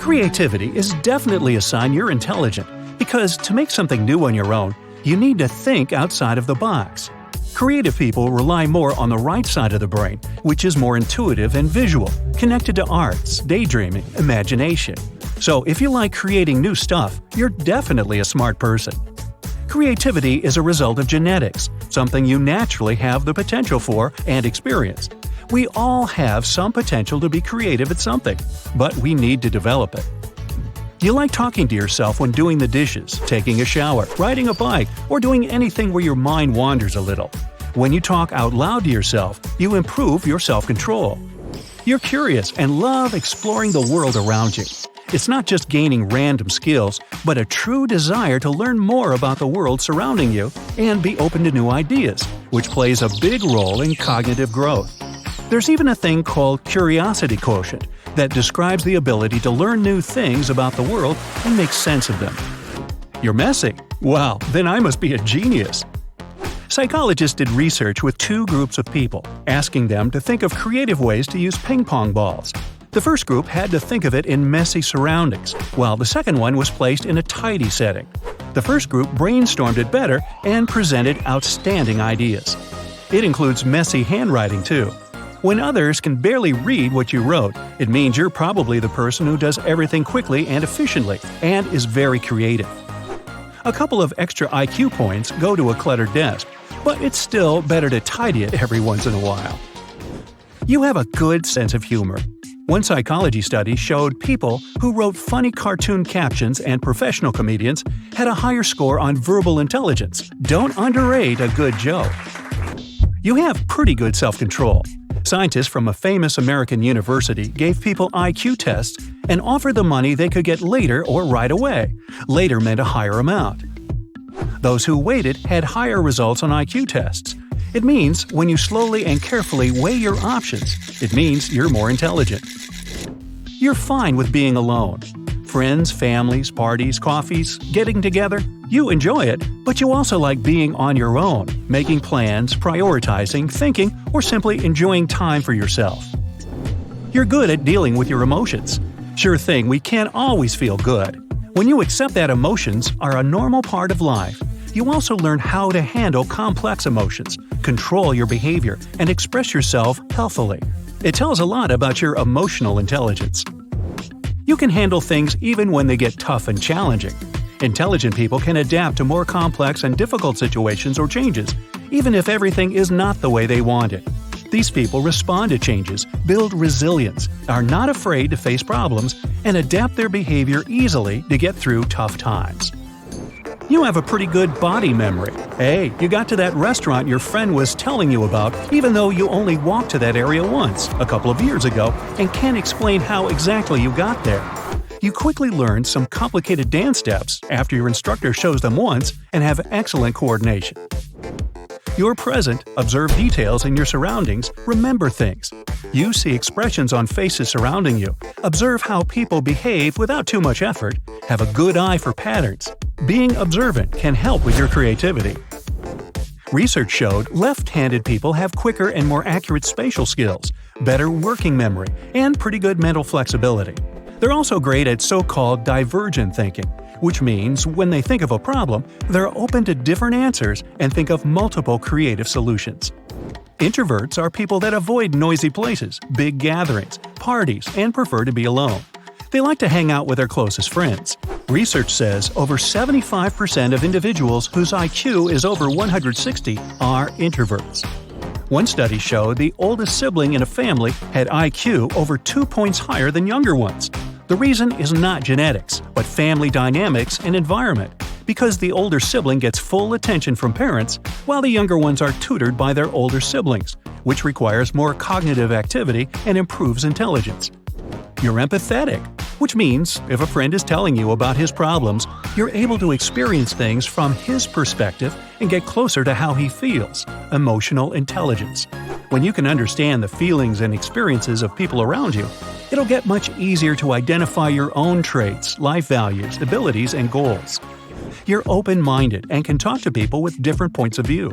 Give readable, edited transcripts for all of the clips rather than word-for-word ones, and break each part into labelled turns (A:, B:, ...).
A: Creativity is definitely a sign you're intelligent, because to make something new on your own, you need to think outside of the box. Creative people rely more on the right side of the brain, which is more intuitive and visual, connected to arts, daydreaming, imagination. So if you like creating new stuff, you're definitely a smart person. Creativity is a result of genetics, something you naturally have the potential for and experience. We all have some potential to be creative at something, but we need to develop it. You like talking to yourself when doing the dishes, taking a shower, riding a bike, or doing anything where your mind wanders a little. When you talk out loud to yourself, you improve your self-control. You're curious and love exploring the world around you. It's not just gaining random skills, but a true desire to learn more about the world surrounding you and be open to new ideas, which plays a big role in cognitive growth. There's even a thing called curiosity quotient that describes the ability to learn new things about the world and make sense of them. You're messy? Wow, then I must be a genius! Psychologists did research with two groups of people, asking them to think of creative ways to use ping pong balls. The first group had to think of it in messy surroundings, while the second one was placed in a tidy setting. The first group brainstormed it better and presented outstanding ideas. It includes messy handwriting too. When others can barely read what you wrote, it means you're probably the person who does everything quickly and efficiently, and is very creative. A couple of extra IQ points go to a cluttered desk, but it's still better to tidy it every once in a while. You have a good sense of humor. One psychology study showed people who wrote funny cartoon captions and professional comedians had a higher score on verbal intelligence. Don't underrate a good joke. You have pretty good self-control. Scientists from a famous American university gave people IQ tests and offered the money they could get later or right away. Later meant a higher amount. Those who waited had higher results on IQ tests. It means when you slowly and carefully weigh your options, it means you're more intelligent. You're fine with being alone. Friends, families, parties, coffees, getting together. You enjoy it, but you also like being on your own, making plans, prioritizing, thinking, or simply enjoying time for yourself. You're good at dealing with your emotions. Sure thing, we can't always feel good. When you accept that emotions are a normal part of life, you also learn how to handle complex emotions, control your behavior, and express yourself healthily. It tells a lot about your emotional intelligence. You can handle things even when they get tough and challenging. Intelligent people can adapt to more complex and difficult situations or changes, even if everything is not the way they want it. These people respond to changes, build resilience, are not afraid to face problems, and adapt their behavior easily to get through tough times. You have a pretty good body memory. Hey, you got to that restaurant your friend was telling you about even though you only walked to that area once, a couple of years ago, and can't explain how exactly you got there. You quickly learn some complicated dance steps after your instructor shows them once and have excellent coordination. You're present, observe details in your surroundings, remember things. You see expressions on faces surrounding you, observe how people behave without too much effort, have a good eye for patterns. Being observant can help with your creativity. Research showed left-handed people have quicker and more accurate spatial skills, better working memory, and pretty good mental flexibility. They're also great at so-called divergent thinking, which means when they think of a problem, they're open to different answers and think of multiple creative solutions. Introverts are people that avoid noisy places, big gatherings, parties, and prefer to be alone. They like to hang out with their closest friends. Research says over 75% of individuals whose IQ is over 160 are introverts. One study showed the oldest sibling in a family had IQ over 2 points higher than younger ones. The reason is not genetics, but family dynamics and environment, because the older sibling gets full attention from parents, while the younger ones are tutored by their older siblings, which requires more cognitive activity and improves intelligence. You're empathetic, which means if a friend is telling you about his problems, you're able to experience things from his perspective and get closer to how he feels. Emotional intelligence. When you can understand the feelings and experiences of people around you, it'll get much easier to identify your own traits, life values, abilities, and goals. You're open-minded and can talk to people with different points of view.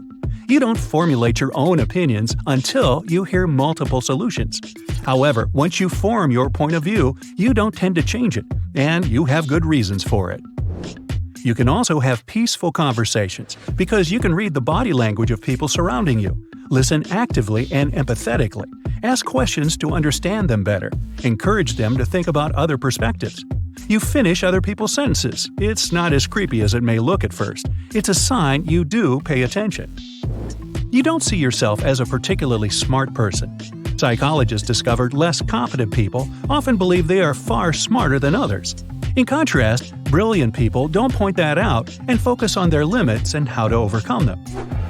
A: You don't formulate your own opinions until you hear multiple solutions. However, once you form your point of view, you don't tend to change it, and you have good reasons for it. You can also have peaceful conversations because you can read the body language of people surrounding you, listen actively and empathetically, ask questions to understand them better, encourage them to think about other perspectives. You finish other people's sentences. It's not as creepy as it may look at first. It's a sign you do pay attention. You don't see yourself as a particularly smart person. Psychologists discovered less competent people often believe they are far smarter than others. In contrast, brilliant people don't point that out and focus on their limits and how to overcome them.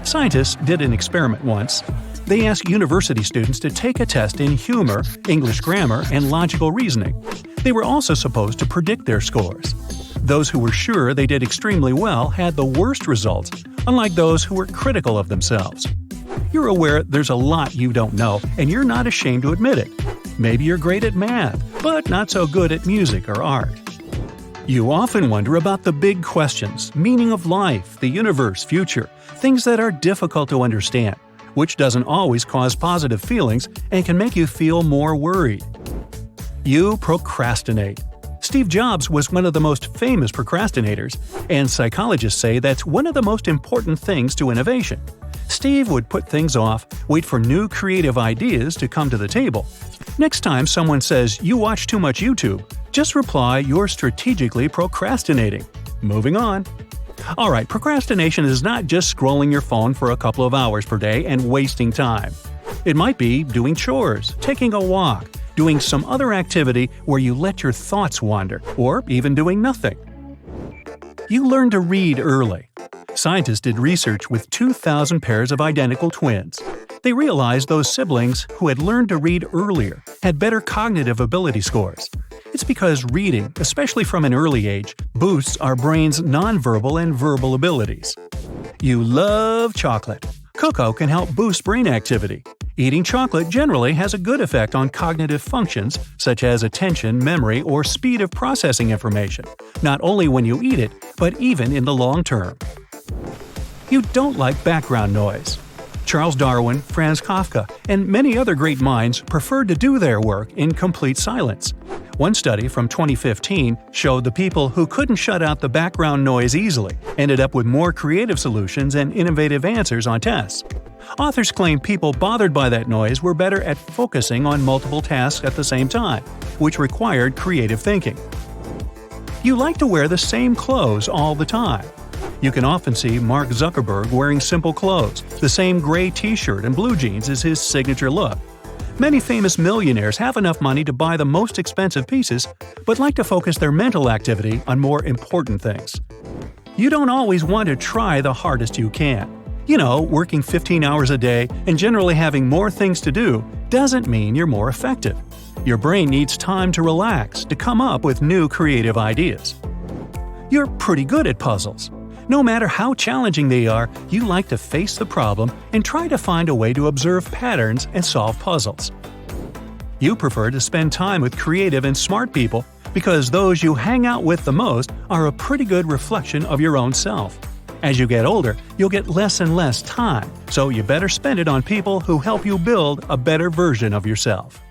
A: Scientists did an experiment once. They asked university students to take a test in humor, English grammar, and logical reasoning. They were also supposed to predict their scores. Those who were sure they did extremely well had the worst results, unlike those who were critical of themselves. You're aware there's a lot you don't know, and you're not ashamed to admit it. Maybe you're great at math, but not so good at music or art. You often wonder about the big questions, meaning of life, the universe, future, things that are difficult to understand, which doesn't always cause positive feelings and can make you feel more worried. You procrastinate. Steve Jobs was one of the most famous procrastinators, and psychologists say that's one of the most important things to innovation. Steve would put things off, wait for new creative ideas to come to the table. Next time someone says you watch too much YouTube, just reply you're strategically procrastinating. Moving on. Alright, procrastination is not just scrolling your phone for a couple of hours per day and wasting time. It might be doing chores, taking a walk, doing some other activity where you let your thoughts wander, or even doing nothing. You learn to read early. Scientists did research with 2,000 pairs of identical twins. They realized those siblings who had learned to read earlier had better cognitive ability scores. It's because reading, especially from an early age, boosts our brain's nonverbal and verbal abilities. You love chocolate. Cocoa can help boost brain activity. Eating chocolate generally has a good effect on cognitive functions such as attention, memory, or speed of processing information, not only when you eat it, but even in the long term. You don't like background noise. Charles Darwin, Franz Kafka, and many other great minds preferred to do their work in complete silence. One study from 2015 showed the people who couldn't shut out the background noise easily ended up with more creative solutions and innovative answers on tests. Authors claim people bothered by that noise were better at focusing on multiple tasks at the same time, which required creative thinking. You like to wear the same clothes all the time. You can often see Mark Zuckerberg wearing simple clothes. The same gray t-shirt and blue jeans is his signature look. Many famous millionaires have enough money to buy the most expensive pieces, but like to focus their mental activity on more important things. You don't always want to try the hardest you can. Working 15 hours a day and generally having more things to do doesn't mean you're more effective. Your brain needs time to relax, to come up with new creative ideas. You're pretty good at puzzles. No matter how challenging they are, you like to face the problem and try to find a way to observe patterns and solve puzzles. You prefer to spend time with creative and smart people because those you hang out with the most are a pretty good reflection of your own self. As you get older, you'll get less and less time, so you better spend it on people who help you build a better version of yourself.